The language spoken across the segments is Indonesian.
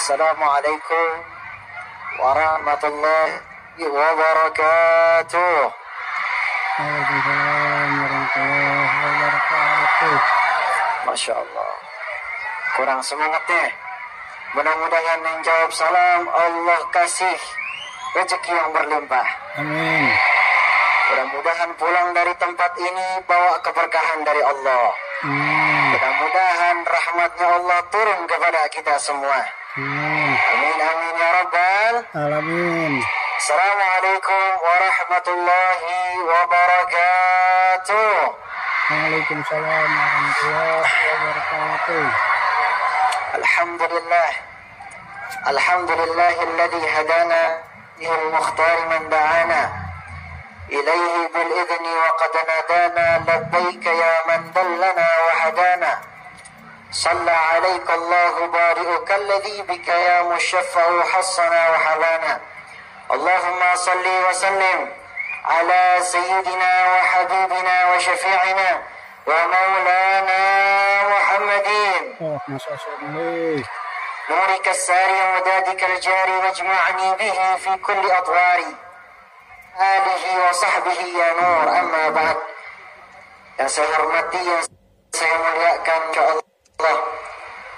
Assalamualaikum warahmatullahi wabarakatuh. Waalaikumsalam warahmatullahi wabarakatuh. Masya Allah. Kurang semangatnya. Mudah-mudahan yang jawab salam Allah kasih rezeki yang berlimpah. Amin. Mudah-mudahan pulang dari tempat ini bawa keberkahan dari Allah. Mudah-mudahan rahmatnya Allah turun kepada kita semua. Amin amin ya rabbal Alamin. Assalamualaikum warahmatullahi wabarakatuh. Waalaikumsalam warahmatullahi wabarakatuh. Alhamdulillah. Alhamdulillahilladzi hadana lil mukhtar man da'ana ilaihi bil idni wa qad nadana labbaika ya man dallana wa hadana. صلى عليك الله بارئك الذي بك يا مشفع حصنا وحلانا. اللهم صل وسلم على سيدنا وحبيبنا وشفيعنا ومولانا محمد نورك الساري ومدادك الجاري واجمعني به في كل أطوار آله وصحبه يا نور. أما بعد. Yang saya hormati, yang saya muliakan ke Allah,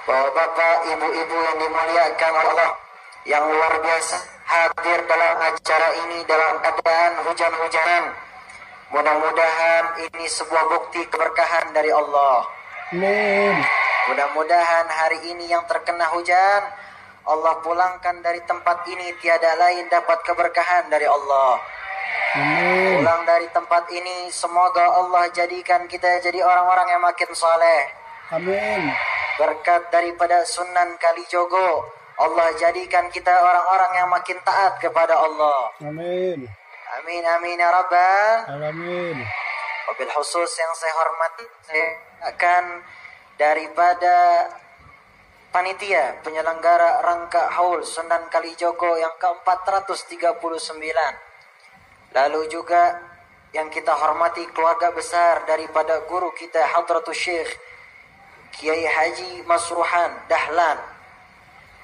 bapak, ibu-ibu yang dimuliakan oleh Allah, yang luar biasa hadir dalam acara ini dalam keadaan hujan-hujanan. Mudah-mudahan ini sebuah bukti keberkahan dari Allah. Amin. Mudah-mudahan hari ini yang terkena hujan, Allah pulangkan dari tempat ini tiada lain dapat keberkahan dari Allah. Amin. Pulang dari tempat ini, semoga Allah jadikan kita jadi orang-orang yang makin saleh. Amin. Berkat daripada Sunan Kalijogo, Allah jadikan kita orang-orang yang makin taat kepada Allah. Amin. Amin amin ya rabbal Alamin. Wabil khusus yang saya hormati, saya akan daripada panitia penyelenggara rangka haul Sunan Kalijogo yang ke-439. Lalu juga yang kita hormati keluarga besar daripada guru kita Hadratus Syekh Kiai Haji Masruhan Dahlan.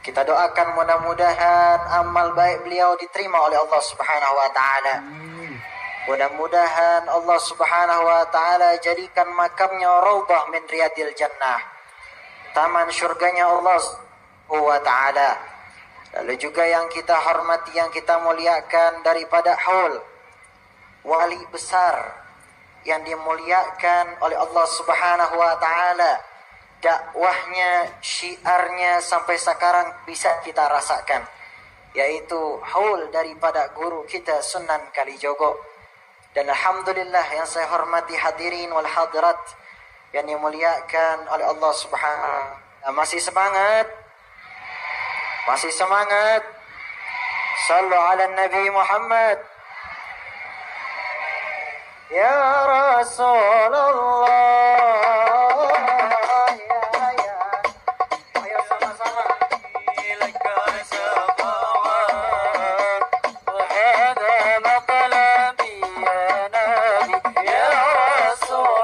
Kita doakan mudah-mudahan amal baik beliau diterima oleh Allah Subhanahu wa taala. Mudah-mudahan Allah Subhanahu wa taala jadikan makamnya raudhah min riyadil jannah. Taman surganya Allah Subhanahu wa taala. Lalu juga yang kita hormati, yang kita muliakan daripada haul wali besar yang dimuliakan oleh Allah Subhanahu wa taala. Dakwahnya, syiarnya sampai sekarang bisa kita rasakan, yaitu haul daripada guru kita Sunan Kalijogo. Dan alhamdulillah yang saya hormati hadirin wal hadirat yang dimuliakan oleh Allah Subhanahu. Masih semangat? Masih semangat? Sallu ala Nabi Muhammad. Ya Rasulullah. Ya Rasulullah.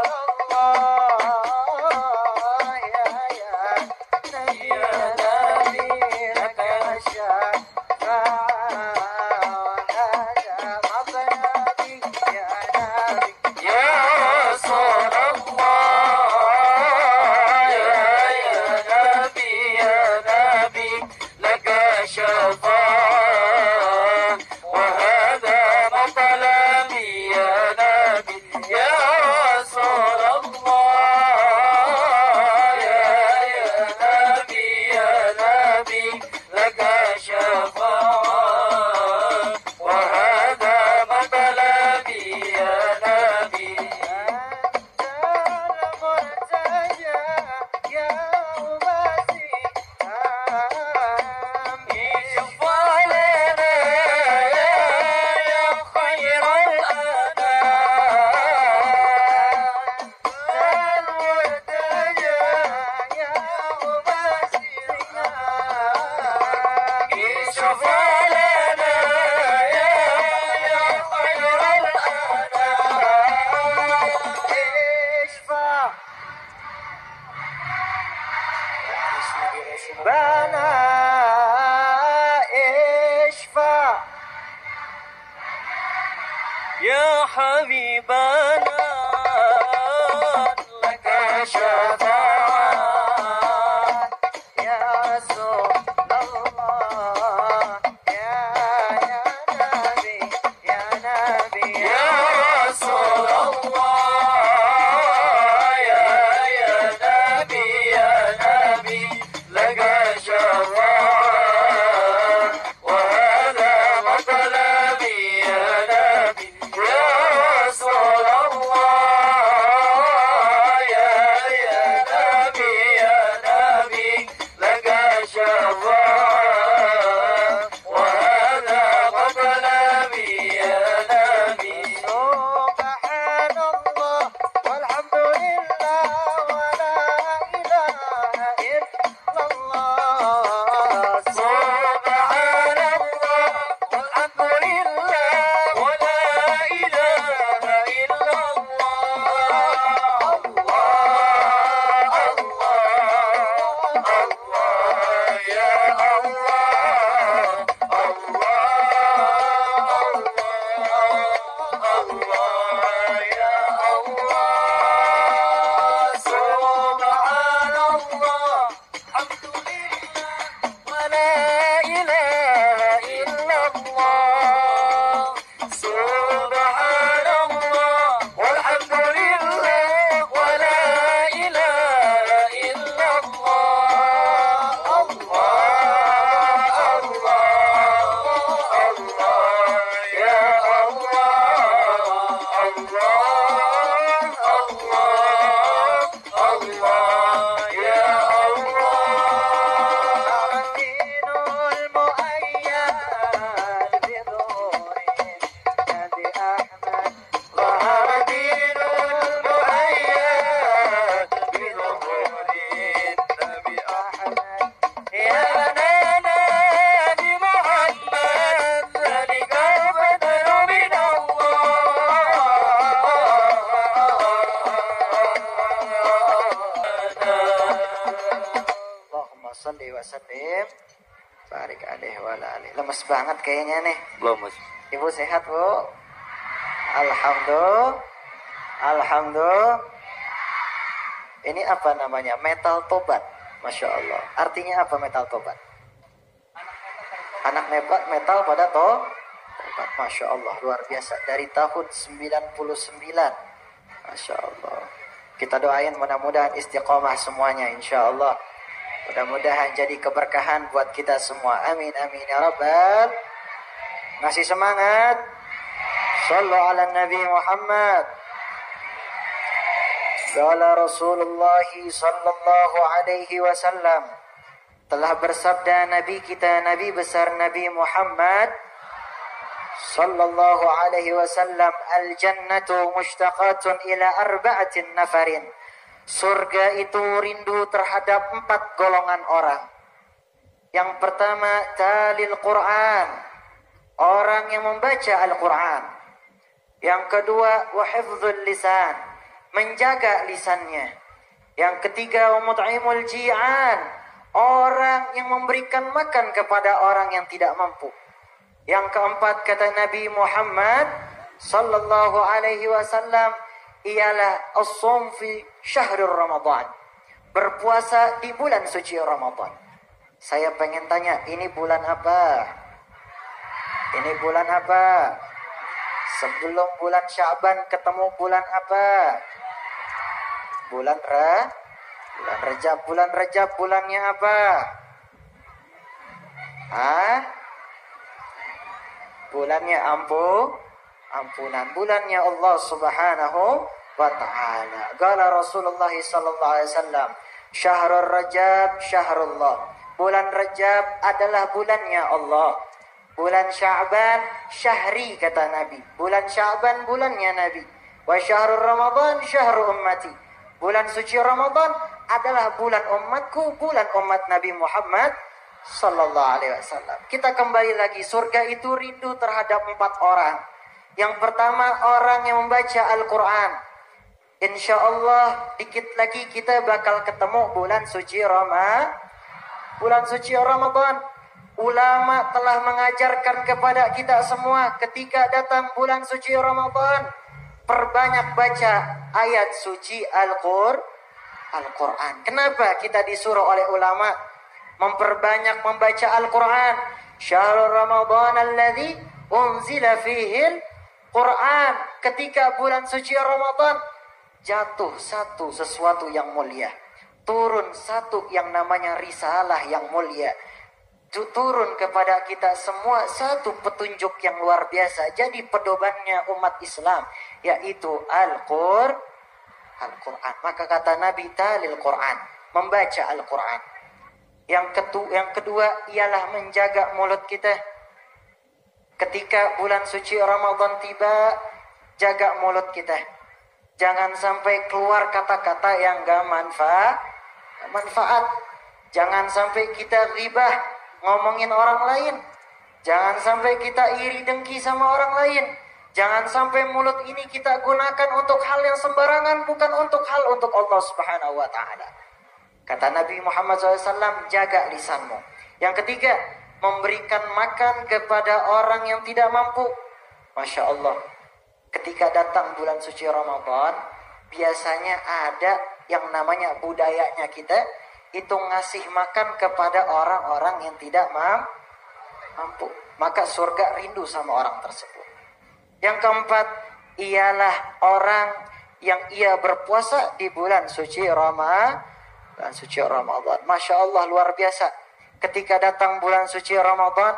حبيبنا لك شفاعة يا رسول الله يا نبي يا نبي يا رسول الله يا نبي لك شفاعة وهذا مطلبي يا نبي يا رسول الله يا نبي لك شفاعة وهذا مطلبي يا نبي سبحان الله والحمد لله ولا إله إلا الله سبحان الله والحمد لله ولا إله إلا الله الله الله يا الله الله يا الله سبحان الله الحمد لله ولا إله إلا الله سبحان الله والحمد لله ولا إله إلا الله الله الله يا الله الله يا الله الدين المؤيد بظهور نبي أحمد ظهر دين المؤيد بظهور نبي أحمد يا نبي محمد ذلك الفضل من Allahumma salli wa sallim barik alaihi wa ala alihi. Lemes banget kayaknya nih. Lemes. Ibu sehat, Bu? Alhamdulillah. Alhamdulillah. Ini apa namanya? Metal tobat. Masya Allah. Artinya apa metal tobat? Anak metal pada tobat. Masya Allah. Luar biasa. Dari tahun 99. Masya Allah. Kita doain mudah-mudahan istiqomah semuanya. Insya Allah. Mudah-mudahan jadi keberkahan buat kita semua. Amin amin ya rabbal. Masih semangat. Sallu ala Nabi Muhammad. Qala Rasulullah sallallahu alaihi wasallam. Telah bersabda Nabi kita, Nabi besar Nabi Muhammad sallallahu alaihi wasallam, al-jannatu mushtaqatun ila arba'atin nafarin. Surga itu rindu terhadap 4 golongan orang. Yang pertama, talil Quran, orang yang membaca Al-Quran. Yang kedua, wa hifdzul lisan, menjaga lisannya. Yang ketiga, wa mut'imul ji'an, orang yang memberikan makan kepada orang yang tidak mampu. Yang keempat, kata Nabi Muhammad sallallahu alaihi wasallam, ialah as-shaum fi syahrul Ramadan, berpuasa di bulan suci Ramadan. Saya pengen tanya, ini bulan apa? Ini bulan apa? Sebelum bulan Sya'ban ketemu bulan apa? Bulan Rajab. Bulan Rajab bulannya apa? Bulannya ampunan. Bulannya Allah Subhanahu wa ta'ala. Qala Rasulullah sallallahu alaihi wasallam, syahrul Rajab syahrullah. Bulan Rajab adalah bulannya Allah. Bulan Sya'ban syahri, kata Nabi. Bulan Sya'ban bulannya Nabi. Wa syahrul Ramadan syahrul ummati. Bulan suci Ramadan adalah bulan umatku, bulan umat Nabi Muhammad sallallahu alaihi wasallam. Kita kembali lagi, surga itu rindu terhadap 4 orang. Yang pertama, orang yang membaca Al-Quran. Insya Allah dikit lagi kita bakal ketemu bulan suci Ramadan. Ulama telah mengajarkan kepada kita semua ketika datang bulan suci Ramadan, perbanyak baca ayat suci Al-Quran. Kenapa kita disuruh oleh ulama memperbanyak membaca Al-Quran? Syahrul Ramadan alladzi unzila fihil Quran. Ketika bulan suci Ramadan jatuh sesuatu yang mulia, turun satu yang namanya risalah yang mulia, turun kepada kita semua satu petunjuk yang luar biasa. Jadi pedomannya umat Islam yaitu Al-Quran. Maka kata Nabi, talil Quran, membaca Al-Quran. Yang kedua ialah menjaga mulut kita. Ketika bulan suci Ramadan tiba, jaga mulut kita. Jangan sampai keluar kata-kata yang gak manfaat. Jangan sampai kita ghibah, ngomongin orang lain. Jangan sampai kita iri dengki sama orang lain. Jangan sampai mulut ini kita gunakan untuk hal yang sembarangan, bukan untuk hal untuk Allah Subhanahu wa ta'ala. Kata Nabi Muhammad SAW, jaga lisanmu. Yang ketiga, memberikan makan kepada orang yang tidak mampu. Masya Allah, ketika datang bulan suci Ramadan, biasanya ada yang namanya budayanya kita, itu ngasih makan kepada orang-orang yang tidak mampu. Maka surga rindu sama orang tersebut. Yang keempat, ialah orang yang ia berpuasa di bulan suci Ramadan. Masya Allah, luar biasa. Ketika datang bulan suci Ramadan,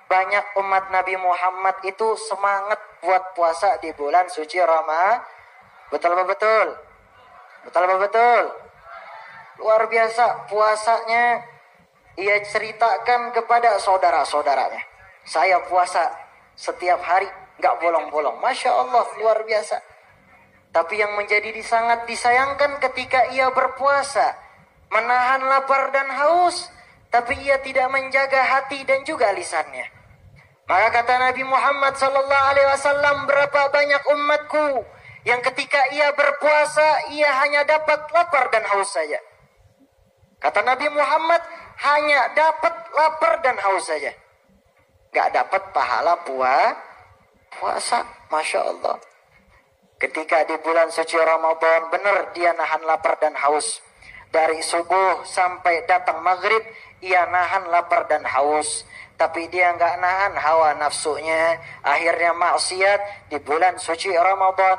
banyak umat Nabi Muhammad itu semangat buat puasa di bulan suci Ramadan. Betul apa betul? Betul apa betul? Luar biasa puasanya. Ia ceritakan kepada saudara-saudaranya, saya puasa setiap hari, gak bolong-bolong. Masya Allah, luar biasa. Tapi yang menjadi sangat disayangkan ketika ia berpuasa, menahan lapar dan haus, tapi ia tidak menjaga hati dan juga lisannya. Maka kata Nabi Muhammad SAW, berapa banyak umatku yang ketika ia berpuasa, ia hanya dapat lapar dan haus saja. Kata Nabi Muhammad, hanya dapat lapar dan haus saja, gak dapat pahala puasa. Masya Allah. Ketika di bulan suci Ramadan, benar dia nahan lapar dan haus. Dari subuh sampai datang maghrib, ia nahan lapar dan haus. Tapi dia nggak nahan hawa nafsunya. Akhirnya maksiat di bulan suci Ramadan.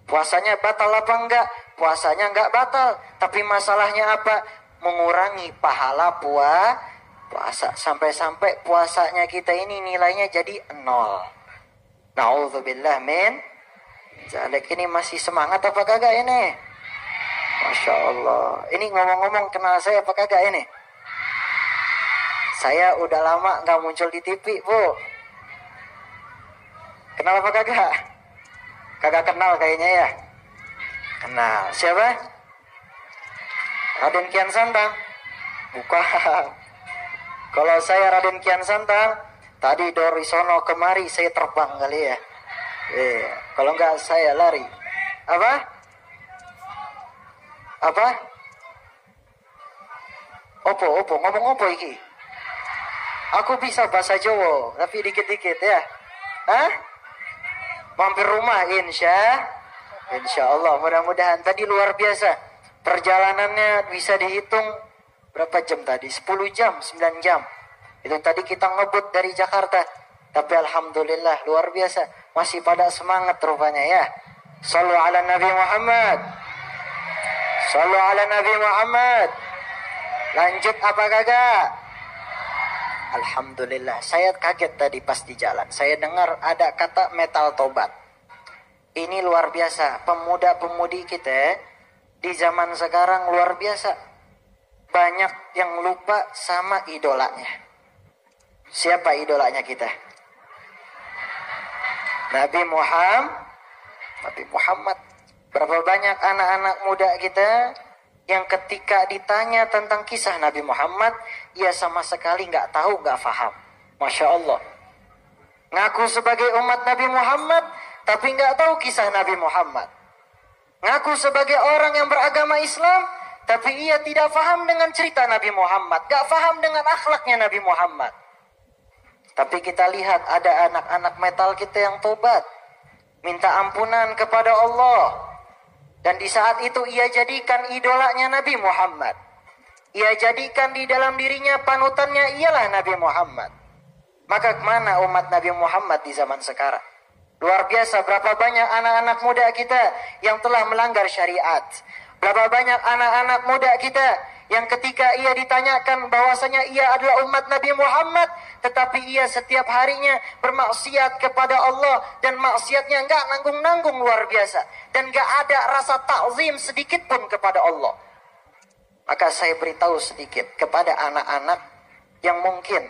Puasanya batal apa enggak? Puasanya enggak batal. Tapi masalahnya apa? Mengurangi pahala puasa. Sampai-sampai puasanya kita ini nilainya jadi 0. Na'udzubillah min zalik. Ini masih semangat apa kagak ini? Masya Allah. Ini ngomong-ngomong kenal saya apa kagak ini? Saya udah lama gak muncul di TV, Bu. Kenal apa kagak? Kagak kenal kayaknya ya. Kenal. Siapa? Raden Kian Santang? Bukan. Kalau saya Raden Kian Santang, tadi dari sono kemari saya terbang kali ya. Kalau enggak saya lari. Apa? Opo, ngomong opo iki? Aku bisa bahasa Jawa, tapi dikit-dikit ya. Hah? Mampir rumah insya Allah, mudah-mudahan. Tadi luar biasa. Perjalanannya bisa dihitung berapa jam tadi? 10 jam, 9 jam. Itu tadi kita ngebut dari Jakarta. Tapi alhamdulillah luar biasa. Masih pada semangat rupanya ya. Sallu ala Nabi Muhammad. Sallu ala Nabi Muhammad. Lanjut apa kagak? Alhamdulillah. Saya kaget tadi pas di jalan. Saya dengar ada kata metal tobat. Ini luar biasa. Pemuda-pemudi kita di zaman sekarang luar biasa. Banyak yang lupa sama idolanya. Siapa idolanya kita? Nabi Muhammad. Berapa banyak anak-anak muda kita yang ketika ditanya tentang kisah Nabi Muhammad, ia sama sekali nggak tahu, nggak paham. Masya Allah. Ngaku sebagai umat Nabi Muhammad, tapi nggak tahu kisah Nabi Muhammad. Ngaku sebagai orang yang beragama Islam, tapi ia tidak paham dengan cerita Nabi Muhammad, gak paham dengan akhlaknya Nabi Muhammad. Tapi kita lihat ada anak-anak metal kita yang tobat, minta ampunan kepada Allah. Dan di saat itu ia jadikan idolanya Nabi Muhammad. Ia jadikan di dalam dirinya panutannya ialah Nabi Muhammad. Maka kemana umat Nabi Muhammad di zaman sekarang? Luar biasa, berapa banyak anak-anak muda kita yang telah melanggar syariat. Berapa banyak anak-anak muda kita yang ketika ia ditanyakan bahwasanya ia adalah umat Nabi Muhammad, tetapi ia setiap harinya bermaksiat kepada Allah, dan maksiatnya enggak nanggung-nanggung luar biasa, dan enggak ada rasa ta'zim sedikit pun kepada Allah. Maka saya beritahu sedikit kepada anak-anak yang mungkin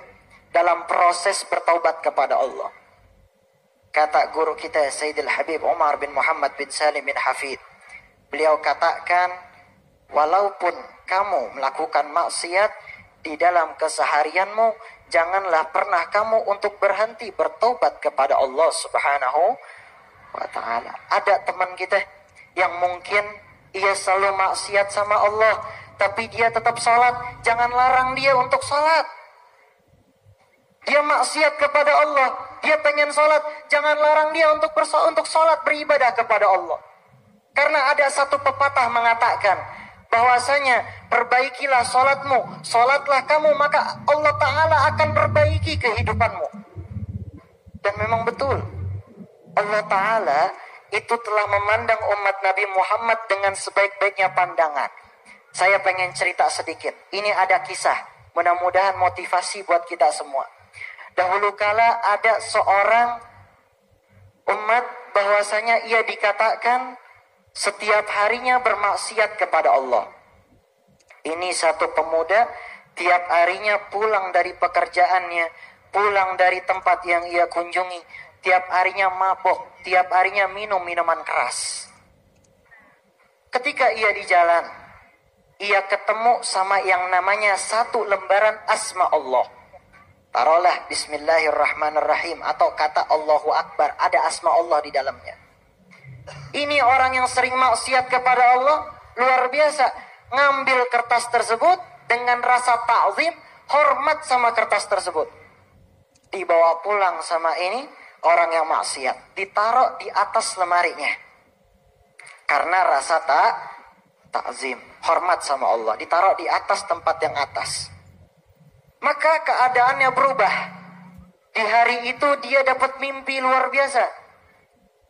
dalam proses bertaubat kepada Allah. Kata guru kita Sayyidil Habib Umar bin Muhammad bin Salim bin Hafid, beliau katakan, walaupun kamu melakukan maksiat di dalam keseharianmu, janganlah pernah kamu untuk berhenti bertobat kepada Allah Subhanahu wa ta'ala. Ada teman kita yang mungkin ia selalu maksiat sama Allah, tapi dia tetap sholat. Jangan larang dia untuk sholat. Dia maksiat kepada Allah, dia pengen sholat, jangan larang dia untuk sholat, beribadah kepada Allah. Karena ada satu pepatah mengatakan bahwasanya perbaikilah sholatmu, sholatlah kamu, maka Allah Ta'ala akan perbaiki kehidupanmu. Dan memang betul, Allah Ta'ala itu telah memandang umat Nabi Muhammad dengan sebaik-baiknya pandangan. Saya pengen cerita sedikit. Ini ada kisah, mudah-mudahan motivasi buat kita semua. Dahulu kala ada seorang umat bahwasanya ia dikatakan setiap harinya bermaksiat kepada Allah. Ini satu pemuda tiap harinya pulang dari pekerjaannya, pulang dari tempat yang ia kunjungi, tiap harinya mabuk, tiap harinya minum minuman keras. Ketika ia di jalan, ia ketemu sama yang namanya satu lembaran asma Allah. Taruhlah Bismillahirrahmanirrahim atau kata Allahu Akbar, ada asma Allah di dalamnya. Ini orang yang sering maksiat kepada Allah, luar biasa, ngambil kertas tersebut dengan rasa ta'zim, hormat sama kertas tersebut. Dibawa pulang sama ini orang yang maksiat, ditaruh di atas lemarinya. Karena rasa ta'zim, hormat sama Allah, ditaruh di atas tempat yang atas. Maka keadaannya berubah. Di hari itu dia dapat mimpi luar biasa.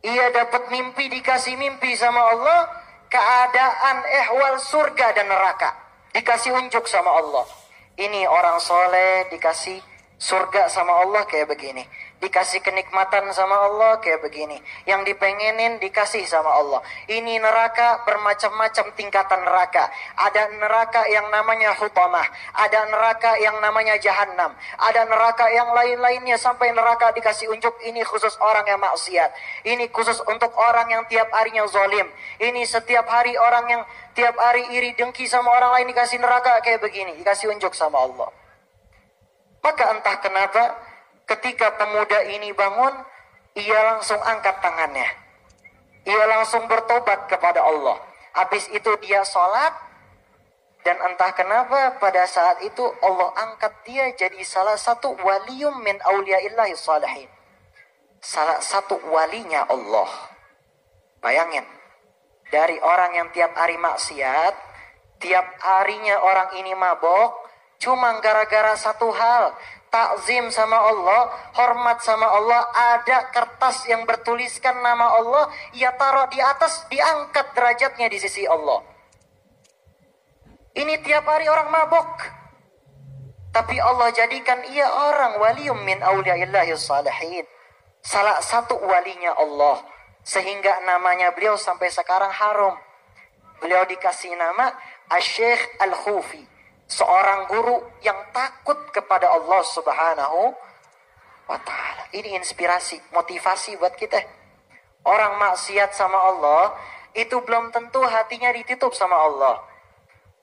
Ia dapat mimpi, dikasih mimpi sama Allah, keadaan ehwal surga dan neraka. Dikasih unjuk sama Allah. Ini orang soleh dikasih surga sama Allah kayak begini. Dikasih kenikmatan sama Allah kayak begini. Yang dipengenin dikasih sama Allah. Ini neraka bermacam-macam tingkatan neraka. Ada neraka yang namanya hutamah. Ada neraka yang namanya jahannam. Ada neraka yang lain-lainnya sampai neraka dikasih unjuk. Ini khusus orang yang maksiat. Ini khusus untuk orang yang tiap harinya zalim. Ini setiap hari orang yang tiap hari iri dengki sama orang lain dikasih neraka kayak begini. Dikasih unjuk sama Allah. Maka entah kenapa ketika pemuda ini bangun, ia langsung angkat tangannya. Ia langsung bertobat kepada Allah. Habis itu dia sholat. Dan entah kenapa pada saat itu Allah angkat dia jadi salah satu waliyum min awliyaillahi salihin. Salah satu walinya Allah. Bayangin. Dari orang yang tiap hari maksiat, tiap harinya orang ini mabok, cuma gara-gara satu hal, takzim sama Allah, hormat sama Allah, ada kertas yang bertuliskan nama Allah, ia taruh di atas, diangkat derajatnya di sisi Allah. Ini tiap hari orang mabok, tapi Allah jadikan ia orang waliyum min awliyaillahi salihin, salah satu walinya Allah, sehingga namanya beliau sampai sekarang harum. Beliau dikasih nama Asy-Syaikh Al-Khufi, seorang guru yang takut kepada Allah Subhanahu wa ta'ala. Ini inspirasi, motivasi buat kita. Orang maksiat sama Allah, itu belum tentu hatinya ditutup sama Allah.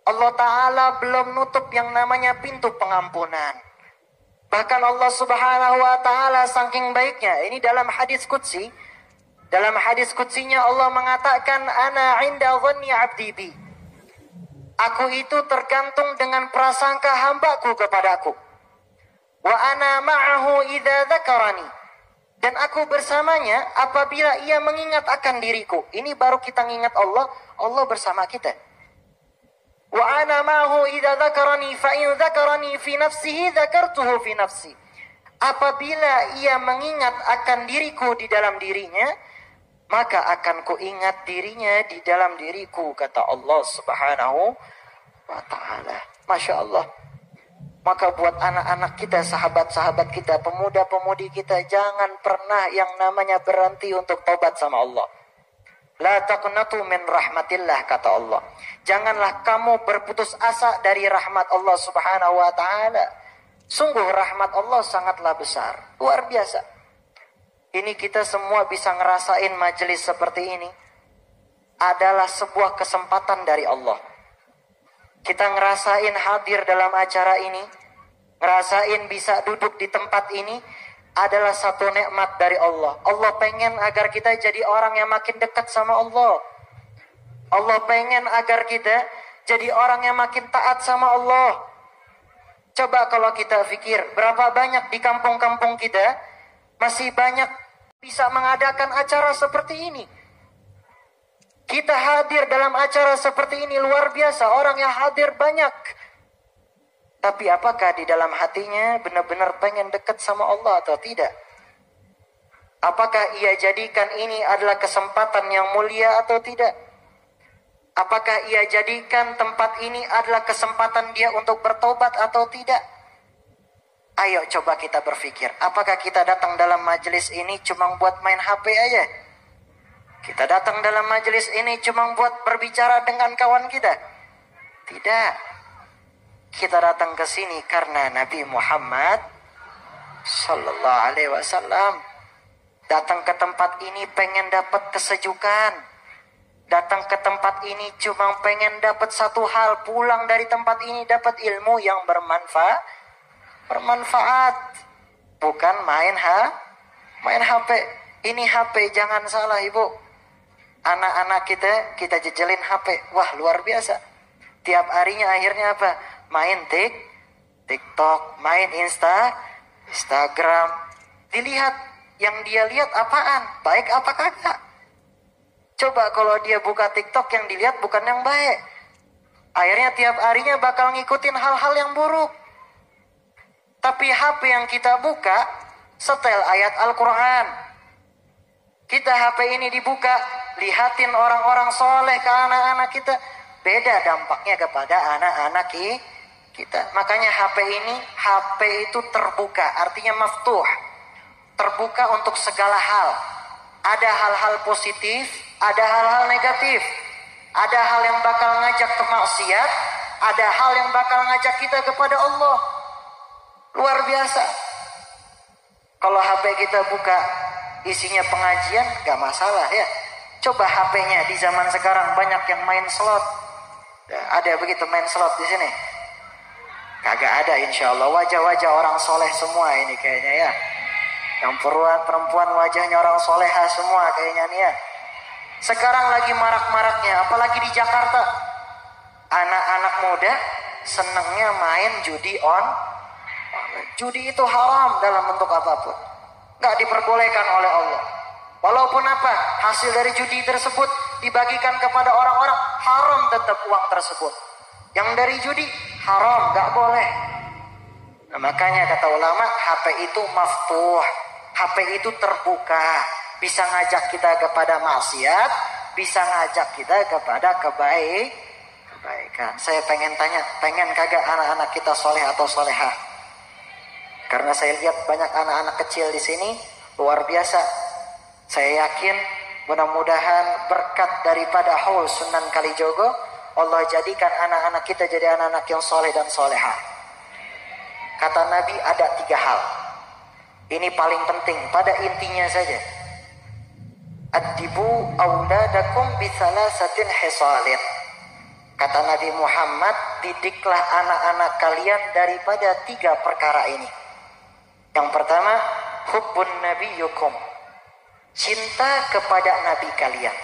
Allah Ta'ala belum nutup yang namanya pintu pengampunan. Bahkan Allah Subhanahu wa ta'ala saking baiknya, ini dalam hadis qudsi, dalam hadis qudsinya Allah mengatakan, Ana inda dhanni abdi bi. Aku itu tergantung dengan prasangka hambaku kepadaku. Wa ana ma'ahu idza dzakarani. Dan aku bersamanya apabila ia mengingat akan diriku. Ini baru kita mengingat Allah, Allah bersama kita. Wa ana ma'ahu idza dzakarani fa in dzakarani fi nafsihi dzakartuhu fi nafsi. Apabila ia mengingat akan diriku di dalam dirinya, maka akan kuingat dirinya di dalam diriku, kata Allah Subhanahu wa ta'ala. Masya Allah. Maka buat anak-anak kita, sahabat-sahabat kita, pemuda-pemudi kita, jangan pernah yang namanya berhenti untuk taubat sama Allah. La taqnatu min rahmatillah, kata Allah. Janganlah kamu berputus asa dari rahmat Allah Subhanahu wa ta'ala. Sungguh rahmat Allah sangatlah besar, luar biasa. Ini kita semua bisa ngerasain majelis seperti ini adalah sebuah kesempatan dari Allah. Kita ngerasain hadir dalam acara ini, ngerasain bisa duduk di tempat ini adalah satu nikmat dari Allah. Allah pengen agar kita jadi orang yang makin dekat sama Allah. Allah pengen agar kita jadi orang yang makin taat sama Allah. Coba kalau kita pikir, berapa banyak di kampung-kampung kita masih banyak bisa mengadakan acara seperti ini. Kita hadir dalam acara seperti ini luar biasa, orang yang hadir banyak. Tapi apakah di dalam hatinya benar-benar pengen dekat sama Allah atau tidak? Apakah ia jadikan ini adalah kesempatan yang mulia atau tidak? Apakah ia jadikan tempat ini adalah kesempatan dia untuk bertobat atau tidak? Ayo coba kita berpikir. Apakah kita datang dalam majelis ini cuma buat main HP aja? Kita datang dalam majelis ini cuma buat berbicara dengan kawan kita? Tidak. Kita datang ke sini karena Nabi Muhammad Sallallahu Alaihi Wasallam datang ke tempat ini pengen dapat kesejukan. Datang ke tempat ini cuma pengen dapat satu hal, pulang dari tempat ini dapat ilmu yang bermanfaat. Bukan main HP. Ini HP, jangan salah ibu. Anak-anak kita jejelin HP. Wah, luar biasa. Tiap harinya akhirnya apa? Main TikTok, main Instagram. Dilihat, yang dia lihat apaan? Baik apa kagak? Coba kalau dia buka TikTok yang dilihat bukan yang baik. Akhirnya tiap harinya bakal ngikutin hal-hal yang buruk. Tapi HP yang kita buka setel ayat Al-Quran. Kita HP ini dibuka, lihatin orang-orang soleh ke anak-anak kita. Beda dampaknya kepada anak-anak kita. Makanya HP itu terbuka, artinya maftuh. Terbuka untuk segala hal. Ada hal-hal positif, ada hal-hal negatif. Ada hal yang bakal ngajak ke maksiat, ada hal yang bakal ngajak kita kepada Allah. Luar biasa. Kalau HP kita buka isinya pengajian, gak masalah ya. Coba HP-nya di zaman sekarang banyak yang main slot. Ada begitu main slot di sini? Kagak ada, insya Allah. Wajah-wajah orang soleh semua ini kayaknya ya. Yang perempuan wajahnya orang soleha semua kayaknya nih ya. Sekarang lagi marak-maraknya, apalagi di Jakarta. Anak-anak muda senangnya main judi Judi itu haram dalam bentuk apapun. Gak diperbolehkan oleh Allah. Walaupun apa? Hasil dari judi tersebut dibagikan kepada orang-orang, haram tetap uang tersebut. Yang dari judi, haram, gak boleh. Nah, makanya kata ulama, HP itu maftuh. HP itu terbuka, bisa ngajak kita kepada maksiat, bisa ngajak kita kepada kebaikan. Saya pengen tanya, pengen kagak anak-anak kita soleh atau soleha? Karena saya lihat banyak anak-anak kecil di sini, luar biasa. Saya yakin mudah-mudahan berkat daripada haul Sunan Kalijogo, Allah jadikan anak-anak kita jadi anak-anak yang soleh dan soleha. Kata Nabi ada 3 hal. Ini paling penting pada intinya saja. Addibu auladakum bisalasatin hisalin. Kata Nabi Muhammad, didiklah anak-anak kalian daripada 3 perkara ini. Yang pertama, hubbun nabiyukum. Cinta kepada nabi kalian.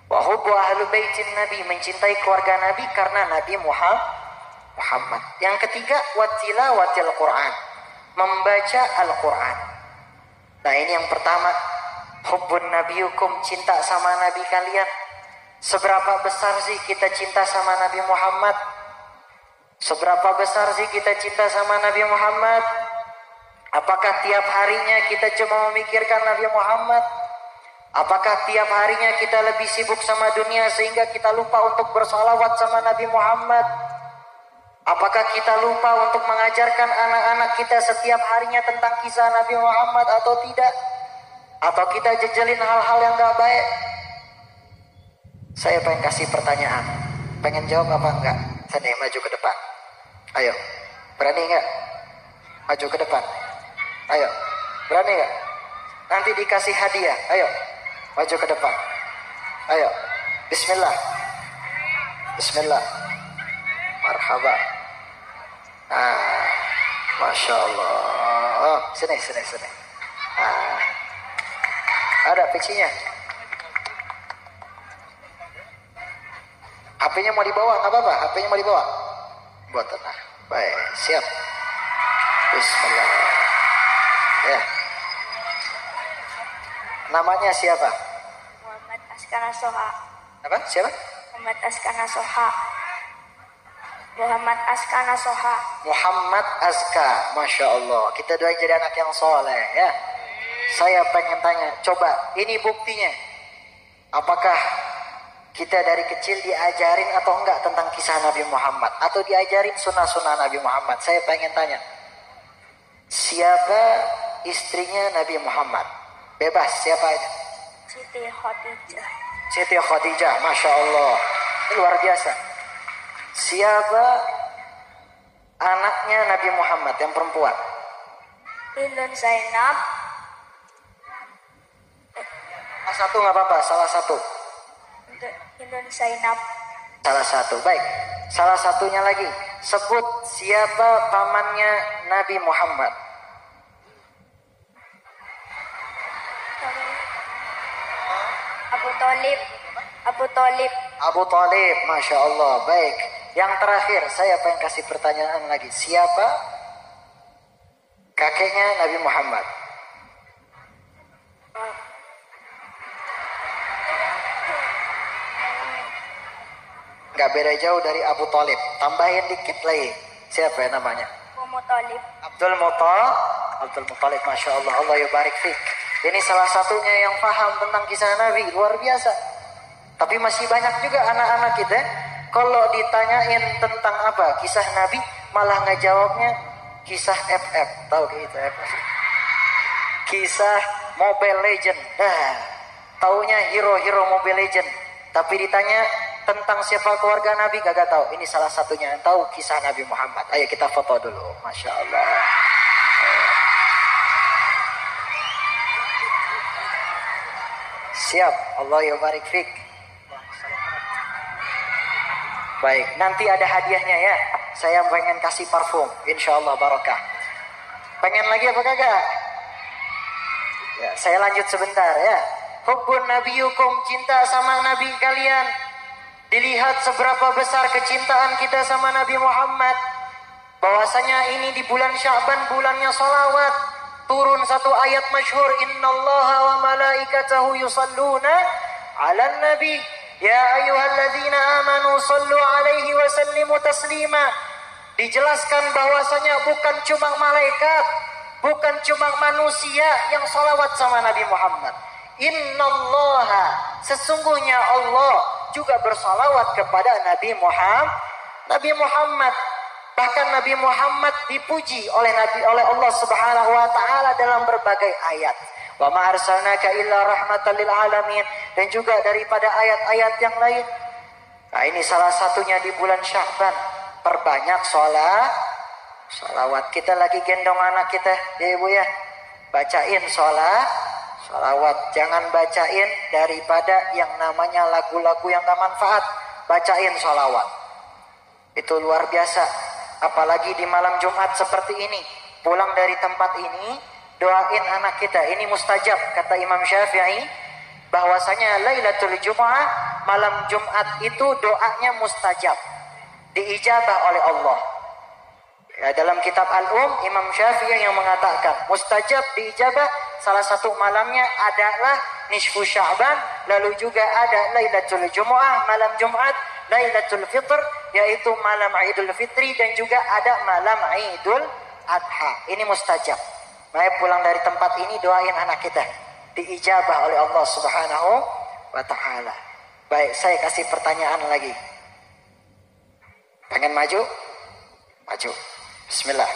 Wa hubbu ahlu baitin nabi, mencintai keluarga nabi karena Nabi Muhammad. Yang ketiga, watilawatil Quran. membaca Al-Quran. Nah ini yang pertama, hubbun nabiyukum, cinta sama Nabi kalian. Seberapa besar sih kita cinta sama Nabi Muhammad? Seberapa besar sih kita cinta sama Nabi Muhammad? Apakah tiap harinya kita cuma memikirkan Nabi Muhammad? Apakah tiap harinya kita lebih sibuk sama dunia sehingga kita lupa untuk bersalawat sama Nabi Muhammad? Apakah kita lupa untuk mengajarkan anak-anak kita setiap harinya tentang kisah Nabi Muhammad atau tidak? Atau kita jejelin hal-hal yang gak baik? Saya pengen kasih pertanyaan. Pengen jawab apa enggak? Saya maju ke depan. Ayo, berani enggak? Maju ke depan. Ayo, berani enggak? Nanti dikasih hadiah. Ayo, maju ke depan. Ayo, bismillah. Bismillah. Marhaba. Masya Allah. Oh, sini. Ada pixinya. HP-nya mau dibawa, nggak apa-apa. HP-nya mau dibawa. Buat tenang. Baik, siap. Bismillah. Ya. Namanya siapa? Muhammad Askana Soha. Apa? Siapa? Muhammad Askana Soha. Muhammad Askana Soha. Muhammad Azka. Masya Allah. Kita doain jadi anak yang soleh ya. Saya pengen tanya, coba ini buktinya. Apakah kita dari kecil diajarin atau enggak tentang kisah Nabi Muhammad? Atau diajarin sunnah-sunnah Nabi Muhammad? Saya pengen tanya. Siapa istrinya Nabi Muhammad? Bebas, siapa aja? Siti Khadijah. Siti Khadijah, Masya Allah. Ini luar biasa. Siapa anaknya Nabi Muhammad yang perempuan? Hindun Zainab. Salah satu nggak apa-apa, salah satu. Hindun Zainab. Salah satu, baik. Salah satunya lagi. Sebut siapa pamannya Nabi Muhammad. Abu Talib. Abu Talib. Abu Talib, Masya Allah, baik. Yang terakhir, saya pengen kasih pertanyaan lagi. Siapa kakeknya Nabi Muhammad? Gak beda jauh dari Abu Talib. Tambahin dikit lagi. Siapa ya namanya? Mutalib. Abdul Muttalib, Masya Allah. Allah yubarik fiqh. Ini salah satunya yang paham tentang kisah Nabi. Luar biasa. Tapi masih banyak juga anak-anak kita. Kalau ditanyain tentang apa? Kisah Nabi. Malah ngejawabnya kisah FF. Tahu gitu apa sih? Kisah Mobile Legend. Nah, taunya hero-hero Mobile Legend. Tapi ditanya tentang siapa keluarga Nabi gak tahu. Ini salah satunya yang tahu kisah Nabi Muhammad. Ayo kita foto dulu. Masya Allah. Siap. Allah yubarik fiqh. Baik. Nanti ada hadiahnya ya. Saya pengen kasih parfum. Insya Allah barakah. Pengen lagi apa kagak? Ya, saya lanjut sebentar ya. Hubbun nabiyukum, cinta sama Nabi kalian. Dilihat seberapa besar kecintaan kita sama Nabi Muhammad. Bahwasanya ini di bulan Sya'ban, bulannya salawat. Turun satu ayat masyhur, innallaha wa malaikatahu yusalluna 'alan nabi ya ayyuhalladzina amanu sallu 'alaihi wa sallimu taslima. Dijelaskan bahwasanya bukan cuma malaikat, bukan cuma manusia yang salawat sama Nabi Muhammad. Innallaha, sesungguhnya Allah juga bersalawat kepada Nabi Muhammad. Bahkan Nabi Muhammad dipuji oleh Allah Subhanahu wa taala dalam berbagai ayat. Wa ma arsalnaka illa rahmatan lil alamin, dan juga daripada ayat-ayat yang lain. Nah, ini salah satunya di bulan Sya'ban. Perbanyak salawat. Kita lagi gendong anak kita, ya Ibu ya. Bacain salawat. Jangan bacain daripada yang namanya lagu-lagu yang gak manfaat. Bacain salawat. Itu luar biasa. Apalagi di malam Jumat seperti ini. Pulang dari tempat ini, doain anak kita. Ini mustajab, kata Imam Syafi'i. Bahwasanya Lailatul Jum'ah, malam Jumat itu doanya mustajab. Diijabah oleh Allah. Ya, dalam kitab Imam Syafi'i yang mengatakan mustajab diijabah salah satu malamnya adalah nisfu Sya'ban, lalu juga ada Lailatul Jumu'ah, malam Jumat, Lailatul Fitr yaitu malam Idul Fitri, dan juga ada malam Idul Adha. Ini mustajab. Mari pulang dari tempat ini doain anak kita diijabah oleh Allah Subhanahu wa taala. Baik, saya kasih pertanyaan lagi. Pengen maju? Maju. Bismillah.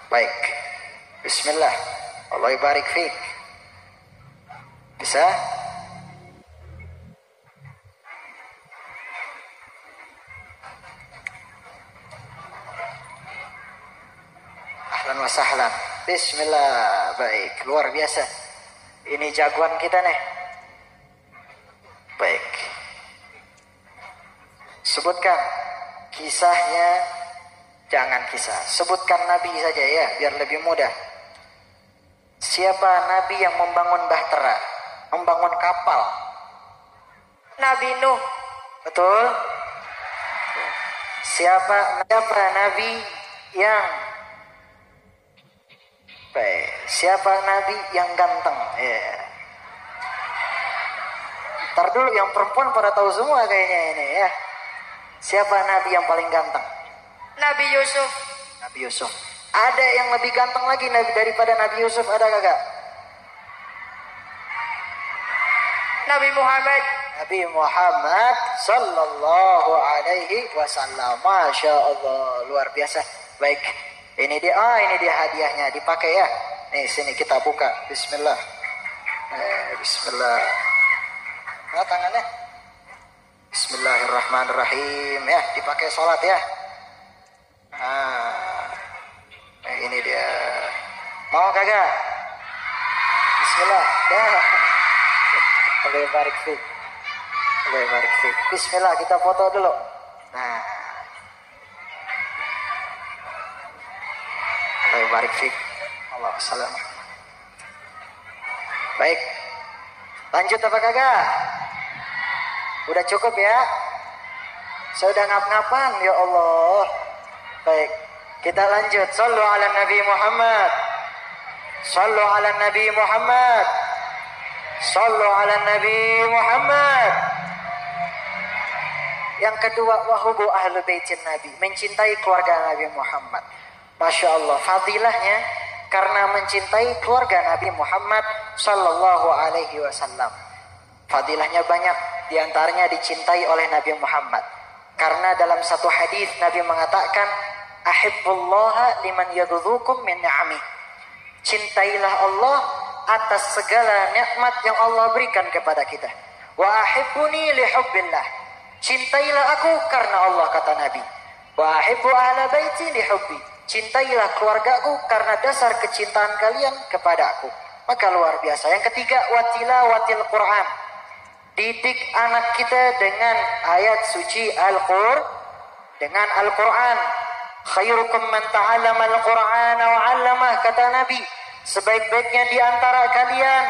Baik. Bismillah. Allah barik fiik. Bisa? Ahlan wa sahlan. Bismillah. Baik, luar biasa. Ini jagoan kita nih. Baik. Sebutkan kisahnya, jangan kisah. Sebutkan nabi saja ya, biar lebih mudah. Siapa nabi yang membangun bahtera, membangun kapal? Nabi Nuh. Betul. Siapa nabi yang baik? Siapa nabi yang ganteng? Ya. Ntar dulu, yang perempuan pada tahu semua kayaknya ini ya. Siapa nabi yang paling ganteng? Nabi Yusuf. Nabi Yusuf. Ada yang lebih ganteng lagi nabi daripada Nabi Yusuf, ada kagak? Nabi Muhammad. Nabi Muhammad sallallahu alaihi wasallam. Masya Allah, luar biasa. Baik, ini dia hadiahnya, dipakai ya. Nih, sini kita buka. Bismillah. Bismillah. Nah, tangannya. Bismillahirrahmanirrahim ya, dipakai sholat ya. Ini dia. Mau kagak? Bismillah. Ya. Allah barik fiik. Allah barik fiik. Bismillah, kita foto dulu. Nah. Allah barik fiik. Allah salam. Baik. Lanjut apa kagak? Udah cukup ya? Saya udah ngap-ngapan, ya Allah. Baik, kita lanjut. Sallu ala Nabi Muhammad. Sallu ala Nabi Muhammad. Sallu ala Nabi Muhammad. Yang kedua, wahubu ahlu baitin Nabi, mencintai keluarga Nabi Muhammad. Masya Allah, fadilahnya karena mencintai keluarga Nabi Muhammad sallallahu alaihi wasallam. Fadilahnya banyak, diantaranya dicintai oleh Nabi Muhammad. Karena dalam satu hadis Nabi mengatakan, ahibbullaha liman yadzukum min ni'ami. Cintailah Allah atas segala nikmat yang Allah berikan kepada kita. Wa ahibbuni li hubbillah. Cintailah aku karena Allah, kata Nabi. Wa ahibbu ahla baiti li hubbi. Cintailah keluargaku karena dasar kecintaan kalian kepada aku. Maka luar biasa. Yang ketiga, watilawatil Quran. Didik anak kita dengan ayat suci dengan Al-Quran. Khairukum man ta'allama al-Qur'ana wa 'allamah, kata Nabi. Sebaik-baiknya di antara kalian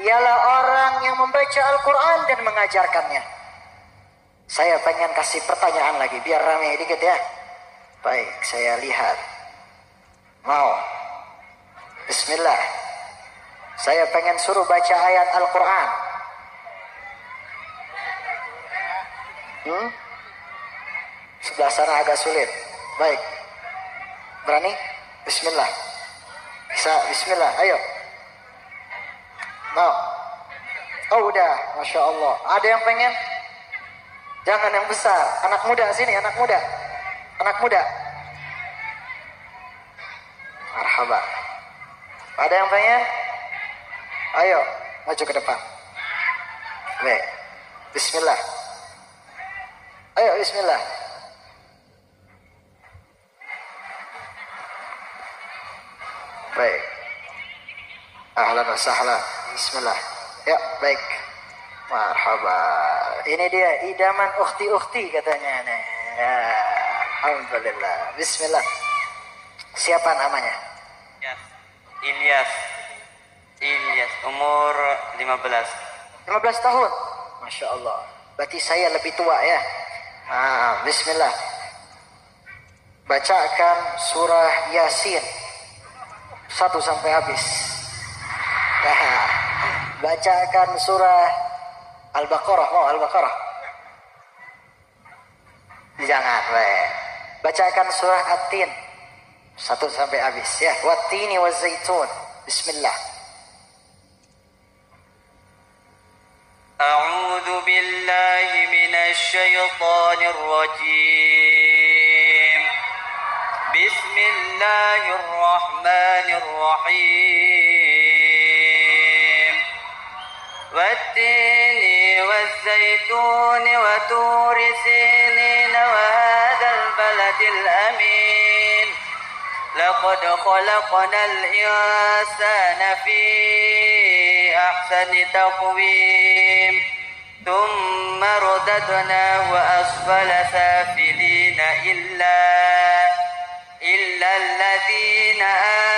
ialah orang yang membaca Al-Quran dan mengajarkannya. Saya pengen kasih pertanyaan lagi biar ramai dikit ya. Baik, saya lihat. Mau? Bismillah. Saya pengen suruh baca ayat Al-Quran. Sebelah sana agak sulit. Baik. Berani? Bismillah. Bisa? Bismillah. Ayo. Mau? Oh udah. Masya Allah. Ada yang pengen? Jangan yang besar. Anak muda sini. Anak muda. Anak muda. Marhaba. Ada yang pengen? Ayo. Maju ke depan. Baik. Bismillah. Ayo, bismillah. Baik. Ahlan wa sahlan. Bismillah. Ya, baik. Marhaba. Ini dia idaman ukhti-ukhti katanya. Ya, alhamdulillah. Bismillah. Siapa namanya? Ilyas. Umur 15 tahun. Masya Allah. Berarti saya lebih tua ya. Bismillah. Bacakan surah Yasin 1 sampai habis. Bacakan surah Al-Baqarah. Mau Al-Baqarah? Jangan, bacakan surah At-Tin 1 sampai habis ya. Wat-tini waz-zaitun. Bismillah. A'udzu billahi minasy syaithanir rajim. Bismillahirrahmanirrahim. Wat-tini waz-zaitun wa turi sinin wa hadzal baladil amin. Laqad khalaqnal insana fi ahsani taqwim. Thumma radadnahu asfala safilina illa الذين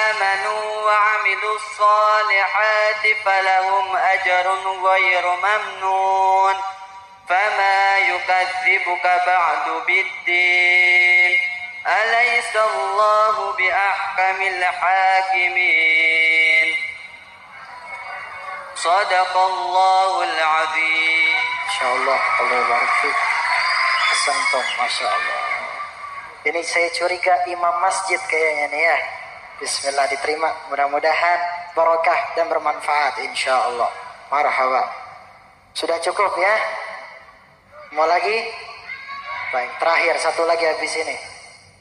آمنوا وعملوا الصالحات فلهم أجر غير ممنون فما يكذبك بعد بالدين أليس الله بأحكم الحاكمين صدق الله العظيم. Insyaallah, Allah barik fik. Santom, Masya Allah. Ini saya curiga imam masjid kayaknya nih ya. Bismillah, diterima. Mudah-mudahan barakah dan bermanfaat insyaallah. Marhaba. Sudah cukup ya? Mau lagi? Baik, terakhir satu lagi habis ini.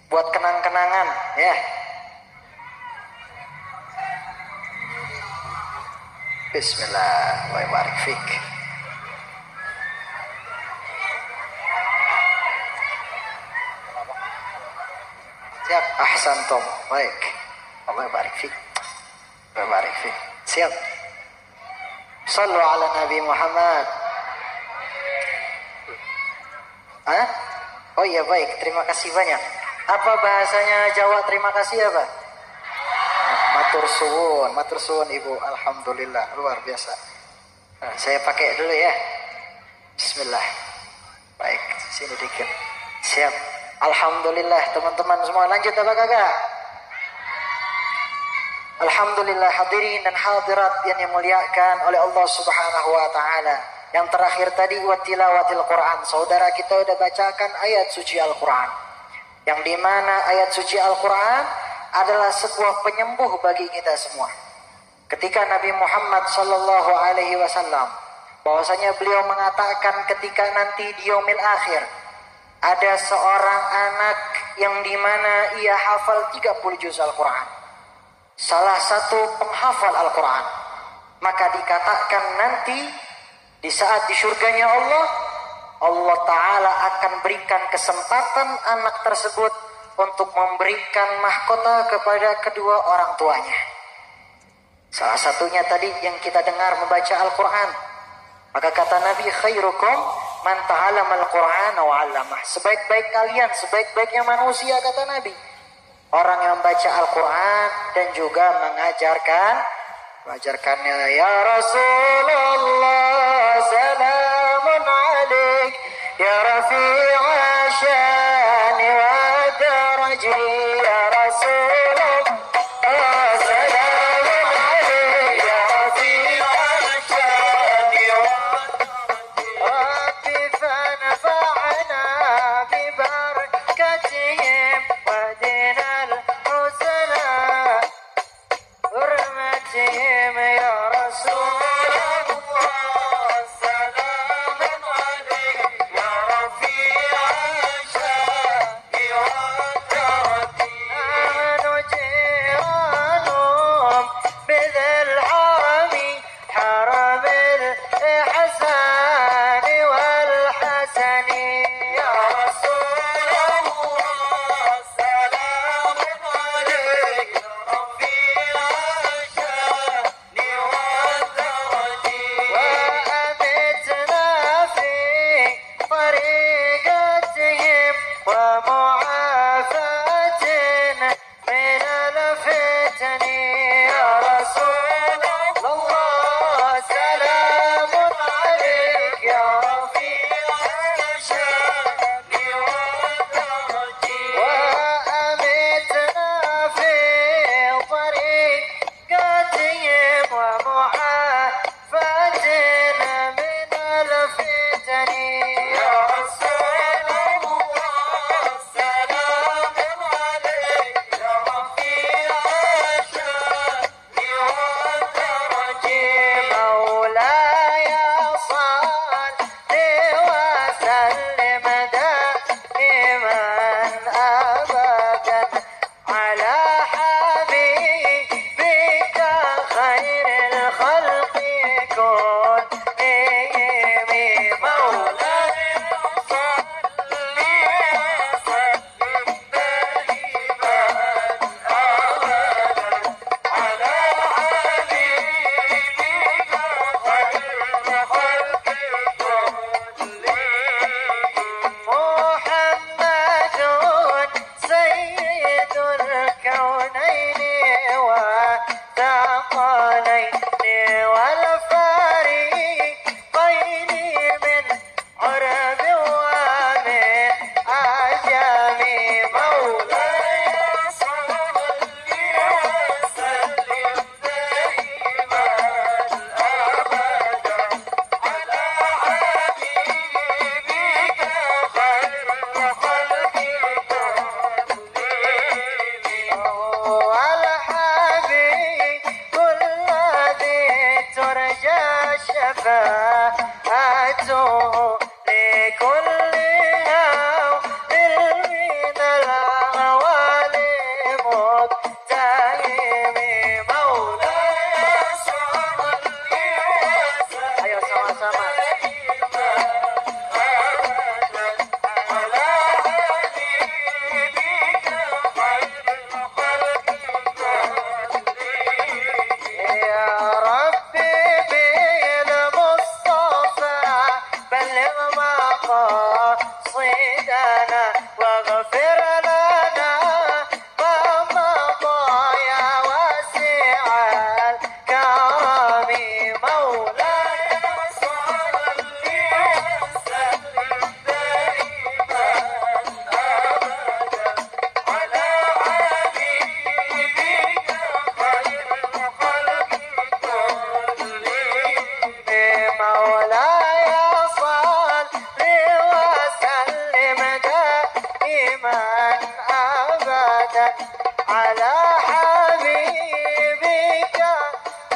Buat kenang-kenangan ya. Bismillah, wa barik fik. Siap, ahsantum. Baik. Allah barik fiik. Allah barik fiik. Siap. Sallu ala Nabi Muhammad. Oh iya, baik. Terima kasih banyak. Apa bahasanya Jawa terima kasih apa? Matur suwun. Matur suwun Ibu. Alhamdulillah. Luar biasa. Nah, saya pakai dulu ya. Bismillah. Baik. Sini dikit. Siap. Alhamdulillah teman-teman semua, lanjut apa kagak? Alhamdulillah hadirin dan hadirat yang dimuliakan oleh Allah Subhanahu wa taala. Yang terakhir tadi wa tilawatil Quran. Saudara kita udah bacakan ayat suci Al-Quran. Yang dimana ayat suci Al-Quran adalah sebuah penyembuh bagi kita semua. Ketika Nabi Muhammad sallallahu alaihi wasallam bahwasanya beliau mengatakan ketika nanti di yaumil akhir ada seorang anak yang dimana ia hafal 30 juz Al-Quran. Salah satu penghafal Al-Quran. Maka dikatakan nanti di saat di surganya Allah, Allah Ta'ala akan berikan kesempatan anak tersebut untuk memberikan mahkota kepada kedua orang tuanya. Salah satunya tadi yang kita dengar membaca Al-Quran. Maka kata Nabi, khairukum man ta'allamal Qur'ana wa 'allamah. Sebaik-baik kalian, sebaik-baiknya manusia kata Nabi, orang yang membaca Al-Qur'an dan juga mengajarkannya. Ya Rasulullah salamun alaik ya rafi'a syani wa daraji ya Rasulullah salamun alaik ya rafi'a syani wa فنفعنا ببركتهم ودنا الحسنى حرمتهم يا رسول الله سلام عليك يا رفيع الشان والدرجة الكونين وثقلين والفريقين من عرب ومن عجم مولاي صل وسلم دائما أبدا على حبيبك خير الخلق كلهم الذي ترجى شفاعته لكل هول من الأهوال مقتحم مولاي صل وسلم ayo sama-sama على حبيبك خير الخلق يا ربي بالمصطفى بلغ مقاصدنا واغفر لنا ما مضى يا واسع الكرم مولاي صل وسلم دائما أبدا على حبيبك خير الخلق كلهم مولاي صل وسلم دائما أبدا على حبيبك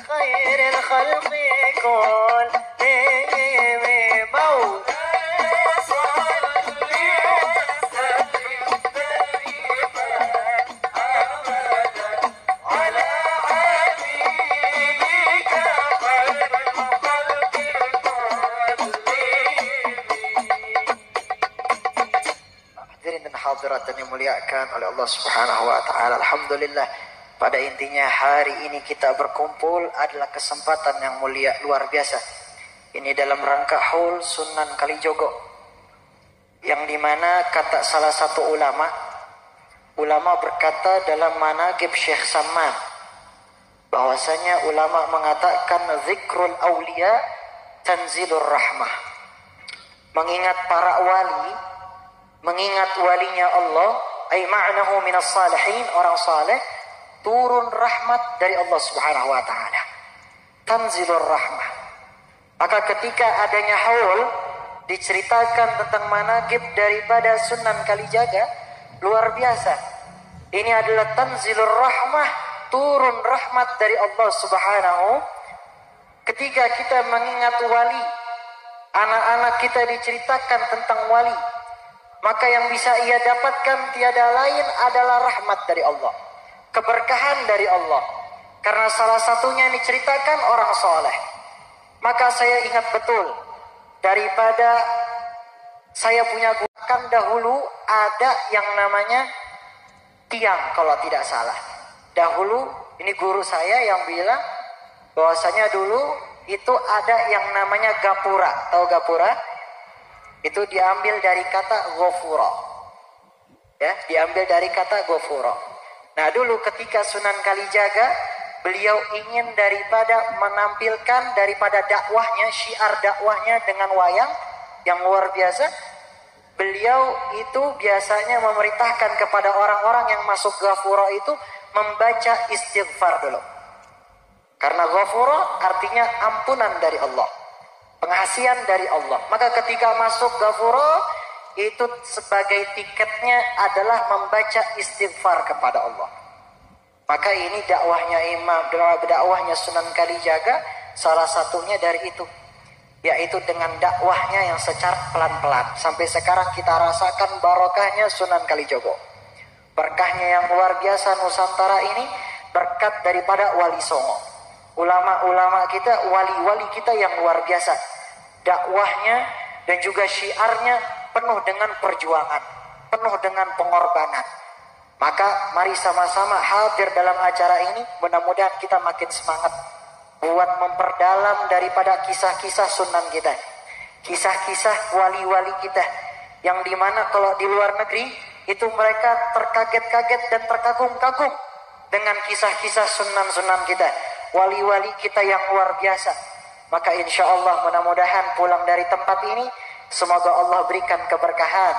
خير الخلق كلهم مولاي صل وسلم دائما أبدا على حبيبك خير الخلق كلهم. Hadirin dan hadirat yang dimuliakan oleh Allah Subhanahu wa taala. Alhamdulillah, pada intinya hari ini kita berkumpul adalah kesempatan yang mulia luar biasa. Ini dalam rangka haul Sunan Kalijogo, yang dimana kata salah satu ulama berkata dalam manaqib Syekh Samman, bahwasanya ulama mengatakan zikrul aulia tanzilur rahmah. Mengingat para wali, mengingat walinya Allah, ay ma'nahu minas salihin, orang saleh, turun rahmat dari Allah Subhanahu wa taala. Tanzilur rahmah. Maka ketika adanya haul, diceritakan tentang manaqib daripada Sunan Kalijaga, luar biasa. Ini adalah tanzilur rahmah, turun rahmat dari Allah Subhanahu. Ketika kita mengingat wali, anak-anak kita diceritakan tentang wali, maka yang bisa ia dapatkan tiada lain adalah rahmat dari Allah, keberkahan dari Allah. Karena salah satunya yang diceritakan orang soleh. Maka saya ingat betul, daripada saya punya guru kan dahulu ada yang namanya tiang kalau tidak salah. Dahulu ini guru saya yang bilang bahwasanya dulu itu ada yang namanya gapura. Tahu gapura? Itu diambil dari kata ghafura. Ya, diambil dari kata ghafura. Nah, dulu ketika Sunan Kalijaga, beliau ingin daripada menampilkan daripada dakwahnya, syiar dakwahnya dengan wayang yang luar biasa. Beliau itu biasanya memerintahkan kepada orang-orang yang masuk ghafura itu membaca istighfar dulu. Karena ghafura artinya ampunan dari Allah, pengasihan dari Allah. Maka ketika masuk ghafura, itu sebagai tiketnya adalah membaca istighfar kepada Allah. Maka ini dakwahnya dakwahnya Sunan Kalijaga, salah satunya dari itu, yaitu dengan dakwahnya yang secara pelan-pelan. Sampai sekarang kita rasakan barokahnya Sunan Kalijogo. Berkahnya yang luar biasa Nusantara ini berkat daripada Wali Songo. Ulama-ulama kita, wali-wali kita yang luar biasa. Dakwahnya dan juga syiarnya penuh dengan perjuangan, penuh dengan pengorbanan. Maka mari sama-sama hadir dalam acara ini. Mudah-mudahan kita makin semangat buat memperdalam daripada kisah-kisah Sunan kita, kisah-kisah wali-wali kita, yang dimana kalau di luar negeri itu mereka terkaget-kaget dan terkagum-kagum dengan kisah-kisah sunan-sunan kita, wali-wali kita yang luar biasa. Maka insya Allah mudah-mudahan pulang dari tempat ini, semoga Allah berikan keberkahan.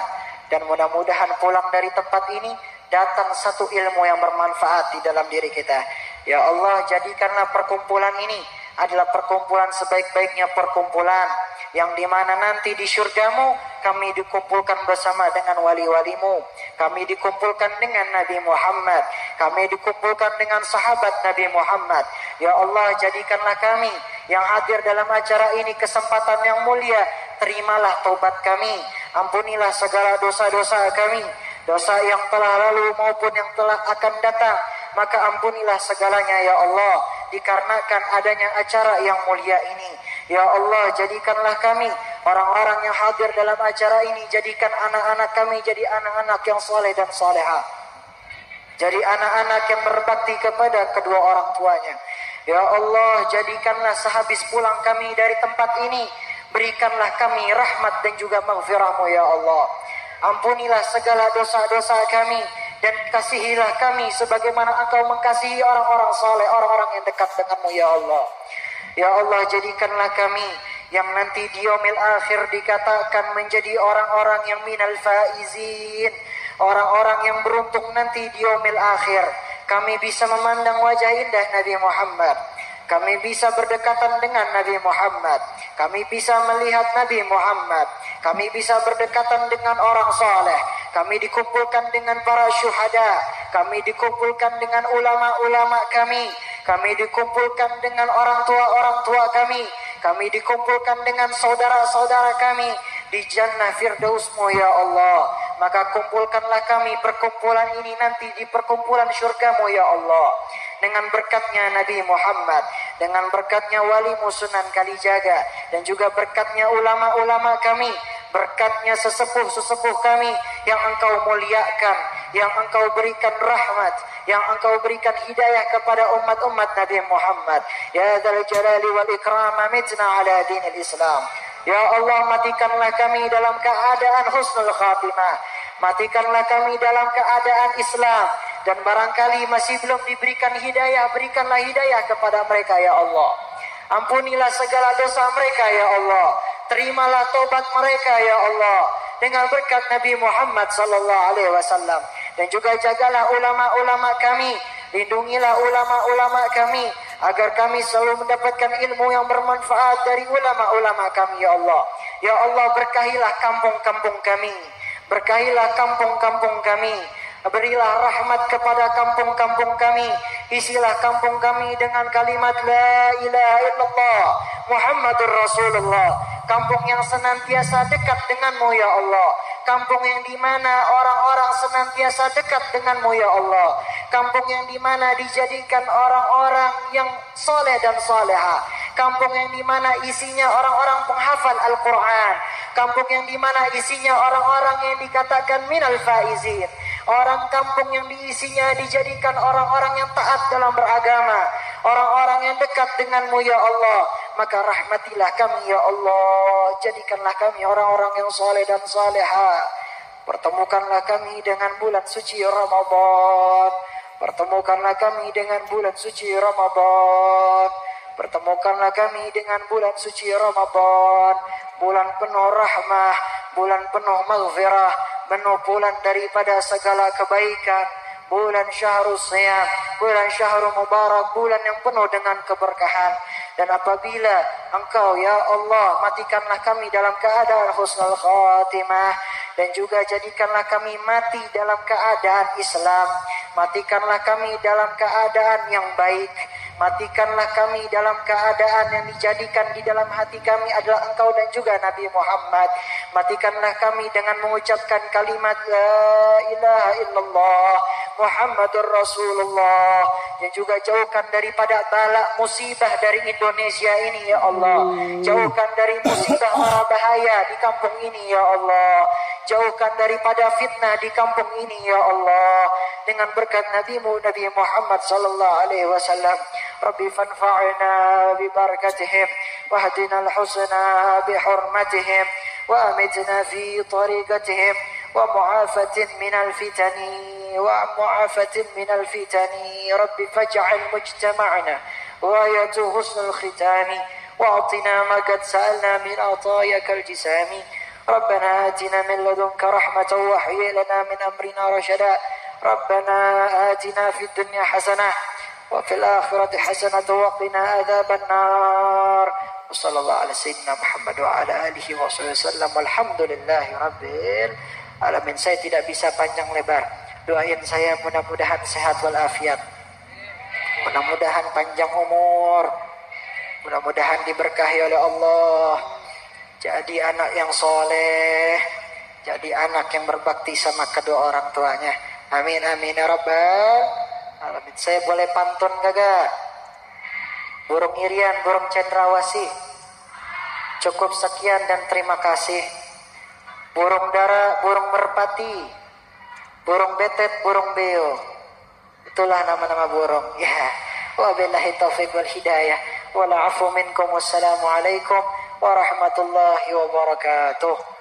Dan mudah-mudahan pulang dari tempat ini, datang satu ilmu yang bermanfaat di dalam diri kita. Ya Allah, jadikanlah perkumpulan ini adalah perkumpulan sebaik-baiknya perkumpulan, yang dimana nanti di syurgamu kami dikumpulkan bersama dengan wali-walimu, kami dikumpulkan dengan Nabi Muhammad, kami dikumpulkan dengan sahabat Nabi Muhammad. Ya Allah, jadikanlah kami yang hadir dalam acara ini kesempatan yang mulia. Terimalah taubat kami, ampunilah segala dosa-dosa kami, dosa yang telah lalu maupun yang telah akan datang. Maka ampunilah segalanya ya Allah, dikarenakan adanya acara yang mulia ini. Ya Allah, jadikanlah kami orang-orang yang hadir dalam acara ini, jadikan anak-anak kami jadi anak-anak yang soleh dan soleha, jadi anak-anak yang berbakti kepada kedua orang tuanya. Ya Allah, jadikanlah sehabis pulang kami dari tempat ini, berikanlah kami rahmat dan juga maghfirah-Mu ya Allah. Ampunilah segala dosa-dosa kami, dan kasihilah kami sebagaimana Engkau mengasihi orang-orang saleh, orang-orang yang dekat denganmu ya Allah. Ya Allah, jadikanlah kami yang nanti di yaumil akhir dikatakan menjadi orang-orang yang minal faizin, orang-orang yang beruntung nanti di yaumil akhir. Kami bisa memandang wajah indah Nabi Muhammad, kami bisa berdekatan dengan Nabi Muhammad, kami bisa melihat Nabi Muhammad, kami bisa berdekatan dengan orang saleh, kami dikumpulkan dengan para syuhada, kami dikumpulkan dengan ulama-ulama kami dikumpulkan dengan orang tua kami dikumpulkan dengan saudara-saudara kami di jannah firdaus-Mu ya Allah. Maka kumpulkanlah kami perkumpulan ini nanti di perkumpulan syurga-Mu ya Allah, dengan berkatnya Nabi Muhammad, dengan berkatnya wali-Mu Sunan Kalijaga, dan juga berkatnya ulama-ulama kami, berkatnya sesepuh-sesepuh kami yang Engkau muliakan, yang Engkau berikan rahmat, yang Engkau berikan hidayah kepada umat-umat Nabi Muhammad. Ya Dzal Jalali wal Ikram, amitna ala dinil Islam. Ya Allah, matikanlah kami dalam keadaan husnul khatimah, matikanlah kami dalam keadaan Islam, dan barangkali masih belum diberikan hidayah, berikanlah hidayah kepada mereka ya Allah. Ampunilah segala dosa mereka ya Allah, terimalah taubat mereka ya Allah, dengan berkat Nabi Muhammad sallallahu alaihi wasallam. Dan juga jagalah ulama-ulama kami, lindungilah ulama-ulama kami, agar kami selalu mendapatkan ilmu yang bermanfaat dari ulama-ulama kami ya Allah. Ya Allah, berkahilah kampung-kampung kami, berkahilah kampung-kampung kami, berilah rahmat kepada kampung-kampung kami, isilah kampung kami dengan kalimat la ilaha illallah Muhammadur Rasulullah, kampung yang senantiasa dekat denganmu ya Allah, kampung yang dimana orang-orang senantiasa dekat denganmu ya Allah, kampung yang dimana dijadikan orang-orang yang soleh dan soleha, kampung yang dimana isinya orang-orang penghafal Al-Quran, kampung yang dimana isinya orang-orang yang dikatakan minal faizin, orang kampung yang diisinya dijadikan orang-orang yang taat dalam beragama, orang-orang yang dekat denganmu ya Allah. Maka rahmatilah kami ya Allah, jadikanlah kami orang-orang yang soleh dan soleha. Pertemukanlah kami dengan bulan suci Ramadan, pertemukanlah kami dengan bulan suci Ramadan, pertemukanlah kami dengan bulan suci Ramadan, bulan penuh rahmah, bulan penuh maghfirah, penuh bulan daripada segala kebaikan, bulan syahrul siyam, bulan syahrul mubarak, bulan yang penuh dengan keberkahan. Dan apabila Engkau ya Allah matikanlah kami dalam keadaan husnul khatimah, dan juga jadikanlah kami mati dalam keadaan Islam, matikanlah kami dalam keadaan yang baik, matikanlah kami dalam keadaan yang dijadikan di dalam hati kami adalah Engkau dan juga Nabi Muhammad. Matikanlah kami dengan mengucapkan kalimat la ilaha illallah Muhammadur Rasulullah, dan juga jauhkan daripada bala musibah dari Indonesia ini ya Allah, jauhkan dari musibah mara bahaya di kampung ini ya Allah, jauhkan daripada fitnah di kampung ini ya Allah, dengan berkat Nabi-Mu Nabi Muhammad sallallahu alaihi wasallam. Rabbi fanfa'na bi barakatihim wahdina al-husna bi hurmatihim wa amitna fi tariqatihim ومعافاة من الفتن ومعافاة من الفتن رب فاجعل مجتمعنا غاية حسن الختام واعطنا ما قد سألنا من عطاياك الجسام ربنا آتنا من لدنك رحمة وهيئ لنا من أمرنا رشدا ربنا آتنا في الدنيا حسنة وفي الآخرة حسنة وقنا عذاب النار وصلى الله على سيدنا Muhammad وعلى آله وسلم walhamdulillahi rabbil alamin. Saya tidak bisa panjang lebar, doain saya mudah-mudahan sehat walafiat, mudah-mudahan panjang umur, mudah-mudahan diberkahi oleh Allah, jadi anak yang soleh, jadi anak yang berbakti sama kedua orang tuanya. Amin amin ya rabbal alamin. Saya boleh pantun kagak? Burung irian, burung cendrawasih. Cukup sekian dan terima kasih. Burung dara, burung merpati, burung betet, burung beo. Itulah nama-nama burung. Ya. Wabillahi taufiq wal hidayah. Wala afu minkum. Wassalamualaikum warahmatullahi wabarakatuh.